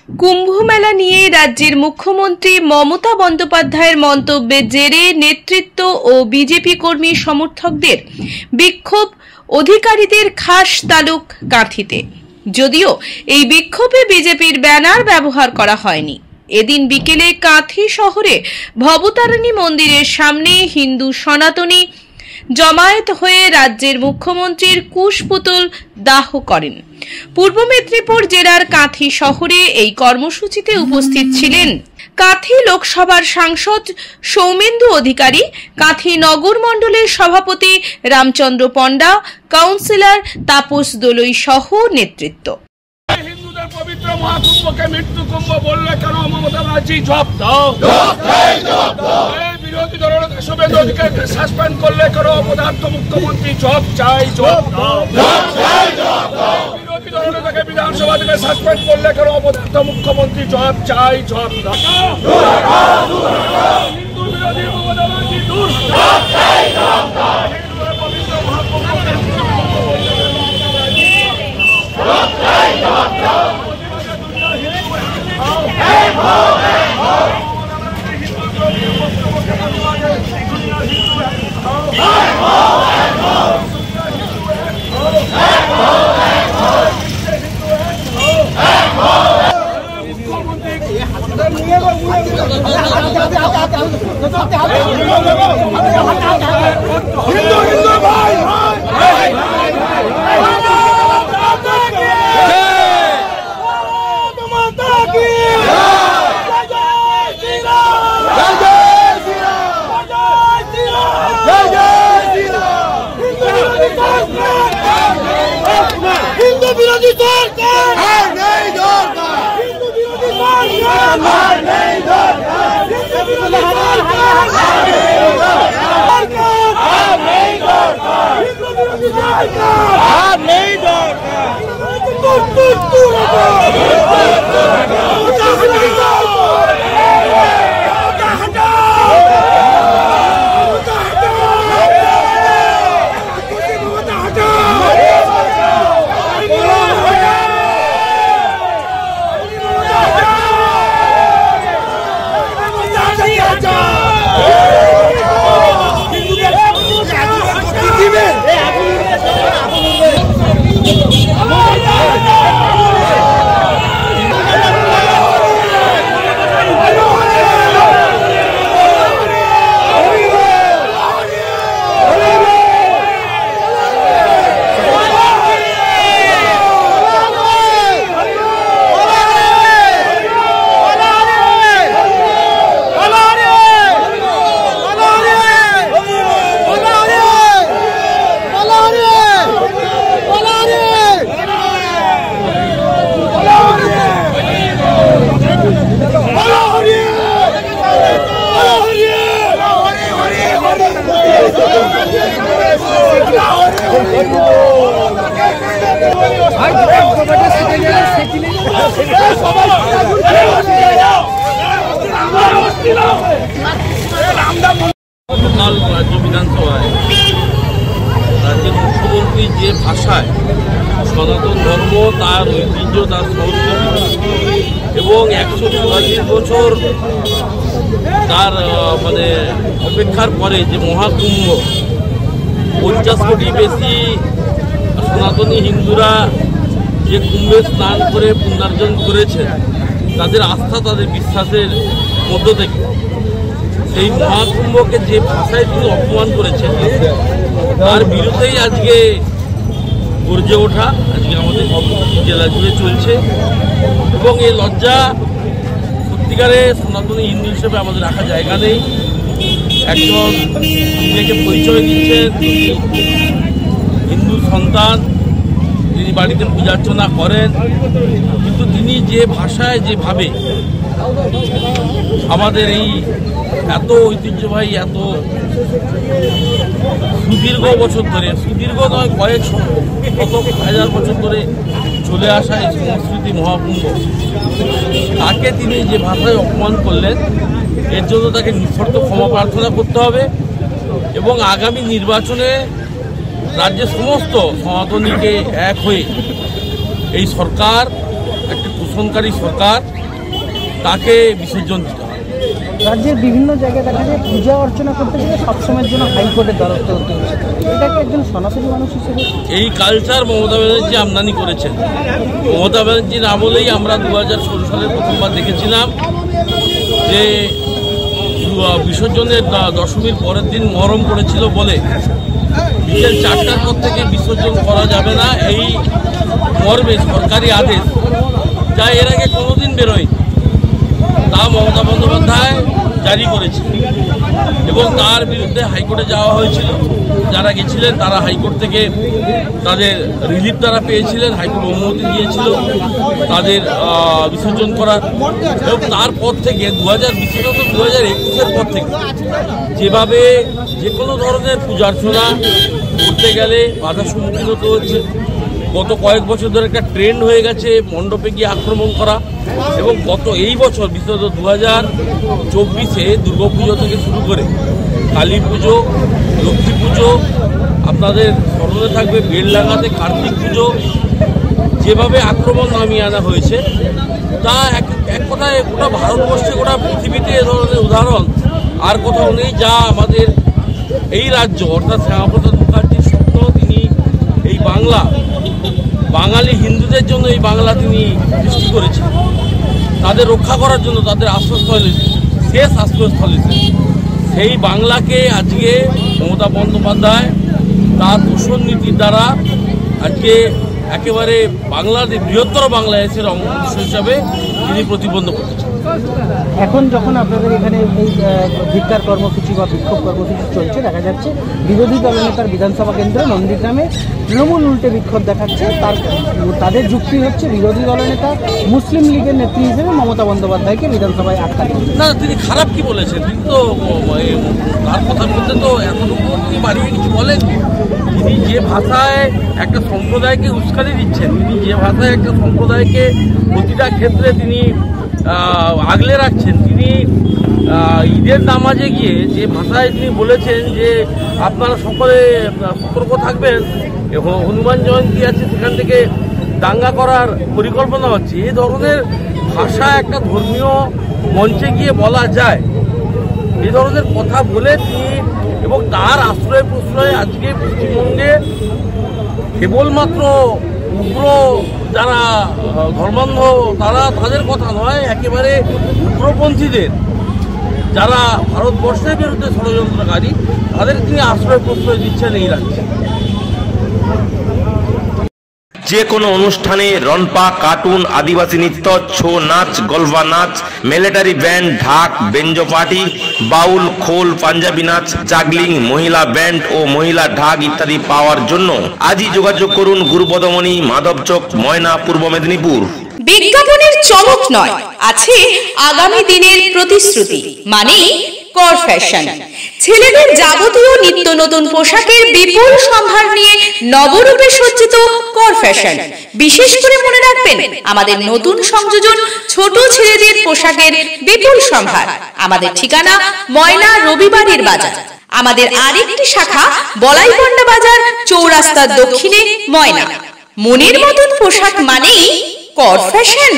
কুম্ভ মেলা নিয়ে রাজ্যের মুখ্যমন্ত্রী মমতা বন্দ্যোপাধ্যায়ের মন্তব্যের জেরে নেতৃত্ব ও বিজেপি কর্মী সমর্থকদের বিক্ষোভ অধিকারীদের খাস তালুক কাঁথিতে। যদিও এই বিক্ষোভে বিজেপির ব্যানার ব্যবহার করা হয়নি। এদিন বিকেলে কাঁথি শহরে ভবতারিণী মন্দিরের সামনে হিন্দু সনাতনী জমায়েত হয়ে রাজ্যের মুখ্যমন্ত্রীর কুশপুতুল দাহ করেন। পূর্ব মেদিনীপুর জেলার কাঁথি শহরে এই কর্মসূচিতে উপস্থিত ছিলেন কাঁথি লোকসভার সাংসদ সৌমেন্দু অধিকারী, কাঁথি নগর মণ্ডলের সভাপতি রামচন্দ্র পণ্ডা, কাউন্সিলর তাপস দোলই সহ নেতৃত্ব। হিন্দুদের পবিত্র মহাকুম্ভকে মৃত্যু কুম্ভ বললে কেন মমতা ব্যানার্জি জবাব দাও। বিরোধী দলনেতা শুভেন্দু অধিকারীকে সাসপেন্ড করলে কেন অপদার্থ মুখ্যমন্ত্রী জবাব চাই, জবাব দাও। বিরোধী দলনেতাকে বিধানসভা থেকে সাসপেন্ড করলে কেন অপদার্থ মুখ্যমন্ত্রী জবাব চাই, জবাব দাও। হিন্দু বিরোধী মমতা ব্যানার্জি দূর হিন্দুদের পবিত্র মহাকুম্ভকে রাজ্য বিধানসভায় রাজ্যের মুখ্যমন্ত্রী যে ভাষায় সনাতন ধর্ম, তার ঐতিহ্য, তার সংস্কৃতি এবং 144 বছর তার অপেক্ষার পরে যে মহাকুম্ভ 50 কোটি বেশি সনাতনী হিন্দুরা যে কুম্ভে স্নান করে পুণ্যার্জন করেছে, তাদের আস্থা, তাদের বিশ্বাসের মধ্য থেকে সেই মহাকুম্ভকে যে ভাষায় তিনি অপমান করেছেন, তার বিরুদ্ধেই আজকে গর্জে ওঠা আজকে আমাদের জেলা জুড়ে চলছে। এবং এই লজ্জা সত্যিকারে সনাতনী হিন্দু হিসেবে আমাদের রাখা জায়গা নেই। একজন নিজেকে পরিচয় দিচ্ছেন হিন্দু সন্তান, তিনি বাড়িতে পূজার্চনা করেন, কিন্তু তিনি যে ভাষায় যেভাবে আমাদের এই এত ঐতিহ্যবাহী, এত সুদীর্ঘ বছর ধরে, সুদীর্ঘ নয় কয়েক হাজার বছর ধরে চলে আসা এই সংস্কৃতি মহাকুম্ভ, তাকে তিনি যে ভাষায় অপমান করলেন, এর জন্য তাকে নিঃশর্ত ক্ষমা প্রার্থনা করতে হবে এবং আগামী নির্বাচনে রাজ্যের সমস্ত সনাতনীকে এক হয়ে এই সরকার একটা ধর্ষণকারী সরকার তাকে বিসর্জন দিতে হবে। রাজ্যের বিভিন্ন জায়গায় দেখা যায় পূজা অর্চনা করতে গেলে সবসময়ের জন্য হাইকোর্টের দ্বারস্থ হতে হচ্ছে। এটাকে একজন সনাতনী মানুষ হিসেবে এই কালচার মমতা ব্যানার্জি আমদানি করেছেন। মমতা ব্যানার্জির আমলেই আমরা 2016 সালে প্রথমবার দেখেছিলাম যে বিসর্জনের দশমীর পরের দিন মহরম করেছিল বলে বিকেল 4টার পর থেকে বিসর্জন করা যাবে না, এই মর্মে সরকারি আদেশ যা এর আগে কোনোদিন বেরোয়নি তা মমতা বন্দ্যোপাধ্যায় জারি করেছে এবং তার বিরুদ্ধে হাইকোর্টে যাওয়া হয়েছিল। যারা গেছিলেন তারা হাইকোর্ট থেকে তাদের রিলিফ তারা পেয়েছিলেন, হাইকোর্ট অনুমতি দিয়েছিল তাদের বিসর্জন করার। এবং তারপর থেকে 2021-এর পর থেকে যেভাবে যে কোনো ধরনের পূজার্চনা করতে গেলে বাধার সম্মুখীন হতে হচ্ছে। গত কয়েক বছর ধরে একটা ট্রেন্ড হয়ে গেছে মণ্ডপে গিয়ে আক্রমণ করা, এবং গত এই বছর বিশেষত 2024-এ দুর্গাপুজো থেকে শুরু করে কালী পুজো, লক্ষ্মী পুজো, আপনাদের স্মরণে থাকবে বেলডাঙ্গাতে কার্তিক পুজো, যেভাবে আক্রমণ নামিয়ে আনা হয়েছে তা এক কথায় গোটা ভারতবর্ষে গোটা পৃথিবীতে এ ধরনের উদাহরণ আর কোথাও নেই। যা আমাদের এই রাজ্য অর্থাৎ শ্যামাপ্রসাদ মুখার্জির স্বপ্ন, তিনি এই বাঙালি হিন্দুদের জন্য এই বাংলা তিনি সৃষ্টি করেছেন, তাদের রক্ষা করার জন্য, তাদের আশ্রয়স্থলে, শেষ আশ্রয়স্থলে সেই বাংলাকে আজকে মমতা বন্দ্যোপাধ্যায় তার দূষণ নীতির দ্বারা আজকে একেবারে বাংলাদেশ বৃহত্তর বাংলাদেশের অংশ হিসাবে তিনি প্রতিবন্ধ করতেছেন। এখন যখন আপনাদের এখানে এই ধিক্কার কর্মসূচি বা বিক্ষোভ কর্মসূচি চলছে, দেখা যাচ্ছে বিরোধী দলনেতার বিধানসভা কেন্দ্র নন্দীগ্রামে তৃণমূল উল্টে বিক্ষোভ দেখাচ্ছে। তাদের যুক্তি হচ্ছে বিরোধী দলনেতা মুসলিম লীগের নেত্রী হিসেবে মমতা বন্দ্যোপাধ্যায়কে বিধানসভায় আটকা দিয়েছে। না, তিনি খারাপ কি বলেছেন? তিনি তো তার কথার মধ্যে তো এতটুকু তিনি বাড়িয়ে কিছু বলেন। তিনি যে ভাষায় একটা সম্প্রদায়কে উস্কানি দিচ্ছেন, তিনি যে ভাষায় একটা সম্প্রদায়কে প্রতিটা ক্ষেত্রে তিনি আগলে রাখছেন, তিনি ঈদের নামাজে গিয়ে যে ভাষায় তিনি বলেছেন যে আপনারা সকলে সতর্ক থাকবেন, হনুমান জয়ন্তী আছে সেখান থেকে দাঙ্গা করার পরিকল্পনা হচ্ছে, এই ধরনের ভাষা একটা ধর্মীয় মঞ্চে গিয়ে বলা যায়? এই ধরনের কথা বলে তিনি এবং তার আশ্রয় প্রশ্রয়ে আজকে পশ্চিমবঙ্গে কেবলমাত্র উগ্র যারা ধর্মান্ধ তাদের কথা নয়, একেবারে উগ্রপন্থীদের যারা ভারতবর্ষের বিরুদ্ধে ষড়যন্ত্রকারী তাদের তিনি আশ্রয় প্রশ্রয় দিচ্ছেন এই রাজ্যে। যে কোনো অনুষ্ঠানে রনপা, কার্টুন, আদিবাসী নৃত্য, ছৌ নাচ, গলফা নাচ, মিলিটারি ব্যান্ড, ঢাক, বেঞ্জো পার্টি, বাউল, খোল, পাঞ্জাবি নাচ, জাগলিং, মহিলা ব্যান্ড ও মহিলা ঢাক ইত্যাদি পাওয়ার জন্য আজই যোগাযোগ করুন গুরুপদমণি, মাধবচক, ময়না, পূর্ব মেদিনীপুর। বিজ্ঞাপনের চমক নয়, আছে আগামী দিনের প্রতিশ্রুতি, মানে কর ফ্যাশন। ছেলেদের যাবতীয় নিত্য নতুন পোশাকের বিপুল সম্ভার নিয়ে নবরূপে সজ্জিত কর ফ্যাশন। বিশেষ করে মনে রাখবেন, আমাদের নতুন সংযোজন ছোট ছেলেদের পোশাকের বিপুল সম্ভার। আমাদের ঠিকানা ময়না রবিবারের বাজার। আমাদের আরেকটি শাখা বলাইপন্ডা বাজার, চৌরাস্তার দক্ষিণে ময়না। মনের মতন পোশাক মানেই কর ফ্যাশন।